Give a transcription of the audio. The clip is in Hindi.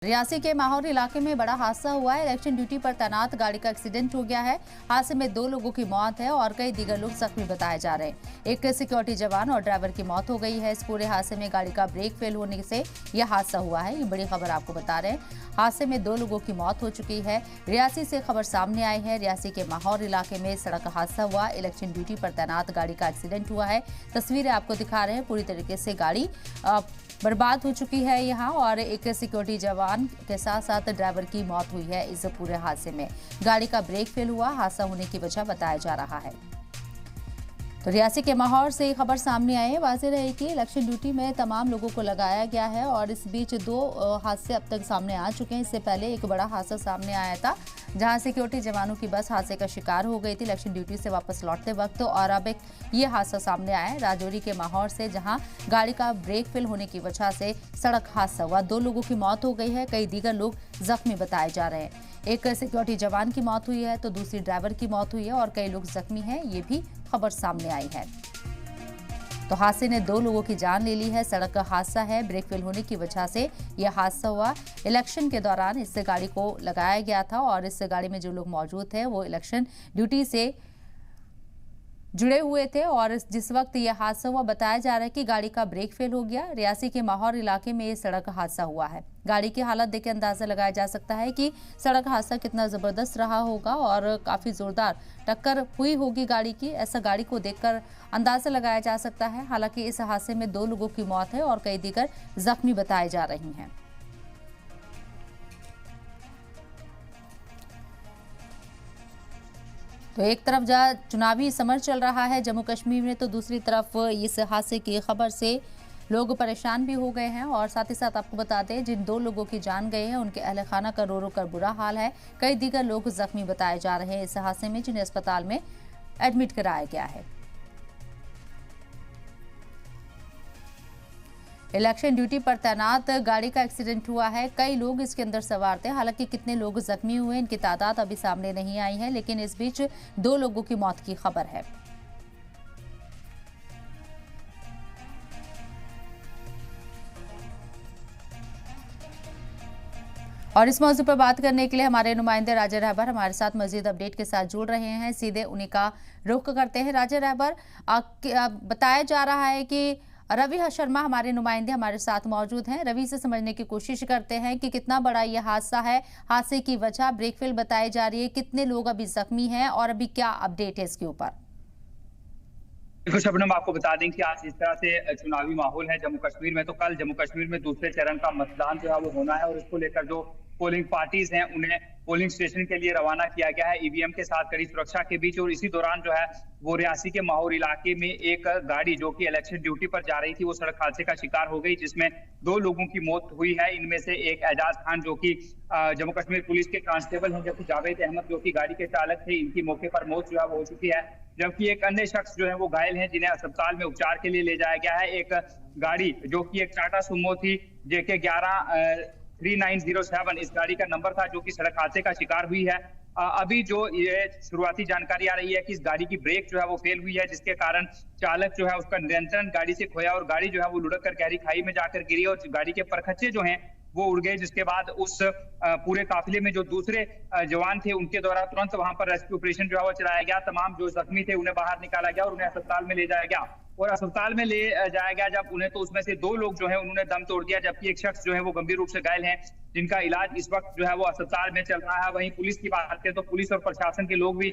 रियासी के माहौर इलाके में बड़ा हादसा हुआ है। इलेक्शन ड्यूटी पर तैनात गाड़ी का एक्सीडेंट हो गया है। हादसे में 2 लोगों की मौत है और कई दीगर लोग जख्मी बताए जा रहे हैं। एक सिक्योरिटी जवान और ड्राइवर की मौत हो गई है। इस पूरे हादसे में गाड़ी का ब्रेक फेल होने से यह हादसा हुआ है। ये बड़ी खबर आपको बता रहे हैं। हादसे में 2 लोगों की मौत हो चुकी है। रियासी से खबर सामने आई है। रियासी के माहौर इलाके में सड़क हादसा हुआ। इलेक्शन ड्यूटी पर तैनात गाड़ी का एक्सीडेंट हुआ है। तस्वीरें आपको दिखा रहे हैं। पूरी तरीके से गाड़ी बर्बाद हो चुकी है यहाँ, और एक सिक्योरिटी जवान के साथ साथ ड्राइवर की मौत हुई है। इस पूरे हादसे में गाड़ी का ब्रेक फेल हुआ। हादसा होने की वजह बताया जा रहा है। तो रियासी के माहौर से खबर सामने आई है। वाज़ेह रहे कि इलेक्शन ड्यूटी में तमाम लोगों को लगाया गया है और इस बीच 2 हादसे अब तक सामने आ चुके हैं। इससे पहले एक बड़ा हादसा सामने आया था जहां सिक्योरिटी जवानों की बस हादसे का शिकार हो गई थी इलेक्शन ड्यूटी से वापस लौटते वक्त, और अब एक ये हादसा सामने आया है राजौरी के माहौर से, जहां गाड़ी का ब्रेक फेल होने की वजह से सड़क हादसा हुआ। 2 लोगों की मौत हो गई है। कई दीगर लोग जख्मी बताए जा रहे हैं। एक सिक्योरिटी जवान की मौत हुई है तो दूसरी ड्राइवर की मौत हुई है और कई लोग जख्मी हैं। ये भी खबर सामने आई है। तो हादसे ने 2 लोगों की जान ले ली है। सड़क का हादसा है। ब्रेक फेल होने की वजह से यह हादसा हुआ। इलेक्शन के दौरान इस गाड़ी को लगाया गया था और इस गाड़ी में जो लोग मौजूद थे वो इलेक्शन ड्यूटी से जुड़े हुए थे, और जिस वक्त यह हादसा हुआ बताया जा रहा है कि गाड़ी का ब्रेक फेल हो गया। रियासी के माहौर इलाके में ये सड़क हादसा हुआ है। गाड़ी की हालत देख के अंदाजा लगाया जा सकता है कि सड़क हादसा कितना जबरदस्त रहा होगा और काफी जोरदार टक्कर हुई होगी गाड़ी की। ऐसा गाड़ी को देखकर अंदाजा लगाया जा सकता है। हालांकि इस हादसे में 2 लोगों की मौत है और कई दीगर जख्मी बताए जा रही हैं। तो एक तरफ जहाँ चुनावी समर चल रहा है जम्मू कश्मीर में, तो दूसरी तरफ इस हादसे की खबर से लोग परेशान भी हो गए हैं। और साथ ही साथ आपको बता दें, जिन 2 लोगों की जान गए हैं उनके अहल खाना का रो रो कर बुरा हाल है। कई दीगर लोग जख्मी बताए जा रहे हैं इस हादसे में, जिन्हें अस्पताल में एडमिट कराया गया है। इलेक्शन ड्यूटी पर तैनात गाड़ी का एक्सीडेंट हुआ है। कई लोग इसके अंदर सवार थे। हालांकि कितने लोग जख्मी हुए इनकी तादाद अभी सामने नहीं आई है, लेकिन इस बीच 2 लोगों की मौत की खबर है। और इस मौजू पर बात करने के लिए हमारे नुमाइंदे राजा रहबर हमारे साथ मजीद अपडेट के साथ जुड़ रहे हैं। सीधे उन्हीं का रुख करते हैं। राजा रहबर, बताया जा रहा है कि रवि शर्मा हमारे नुमाइंदे हमारे साथ मौजूद हैं। रवि से समझने की कोशिश करते हैं कि कितना बड़ा यह हादसा है, हादसे की वजह ब्रेक फेल बताई जा रही है, कितने लोग अभी जख्मी हैं और अभी क्या अपडेट है इसके ऊपर। देखो शबनम, आपको बता दें कि आज इस तरह से चुनावी माहौल है जम्मू कश्मीर में। तो कल जम्मू कश्मीर में दूसरे चरण का मतदान जो है वो होना है और इसको लेकर जो पोलिंग पार्टीज हैं उन्हें पोलिंग स्टेशन के लिए रवाना किया गया है ईवीएम के साथ कड़ी सुरक्षा के बीच। और इसी दौरान जो है वो रियासी के माहौर इलाके में एक गाड़ी जो कि इलेक्शन ड्यूटी पर जा रही थी वो सड़क हादसे का शिकार हो गई, जिसमें 2 लोगों की मौत हुई है। इनमें से एक एजाज खान जो कि जम्मू कश्मीर पुलिस के कांस्टेबल हैं, जबकि जावेद अहमद जो कि गाड़ी के चालक थे, इनकी मौके पर मौत जो है वो हो चुकी है। जबकि एक अन्य शख्स जो है वो घायल हैं, जिन्हें अस्पताल में उपचार के लिए ले जाया गया है। एक गाड़ी जो कि एक टाटा सुमो थी JK 113907 इस गाड़ी का नंबर था, जो कि सड़क हादसे का शिकार हुई है। अभी जो ये शुरुआती जानकारी आ रही है कि इस गाड़ी की ब्रेक जो है वो फेल हुई है, जिसके कारण चालक जो है उसका नियंत्रण गाड़ी से खोया और गाड़ी जो है वो लुढ़क कर गहरी खाई में जाकर गिरी और गाड़ी के परखच्चे जो हैं वो उड़ गए। जिसके बाद उस पूरे काफिले में जो दूसरे जवान थे उनके द्वारा तुरंत वहां पर रेस्क्यू ऑपरेशन जो है वो चलाया गया। तमाम जो जख्मी थे उन्हें बाहर निकाला गया और उन्हें अस्पताल में ले जाया गया। और अस्पताल में ले जाया गया जब उन्हें, तो उसमें से 2 लोग जो है उन्होंने दम तोड़ दिया, जबकि एक शख्स जो है वो गंभीर रूप से घायल है, जिनका इलाज इस वक्त जो है वो अस्पताल में चल रहा है। वहीं पुलिस की बात करें तो पुलिस और प्रशासन के लोग भी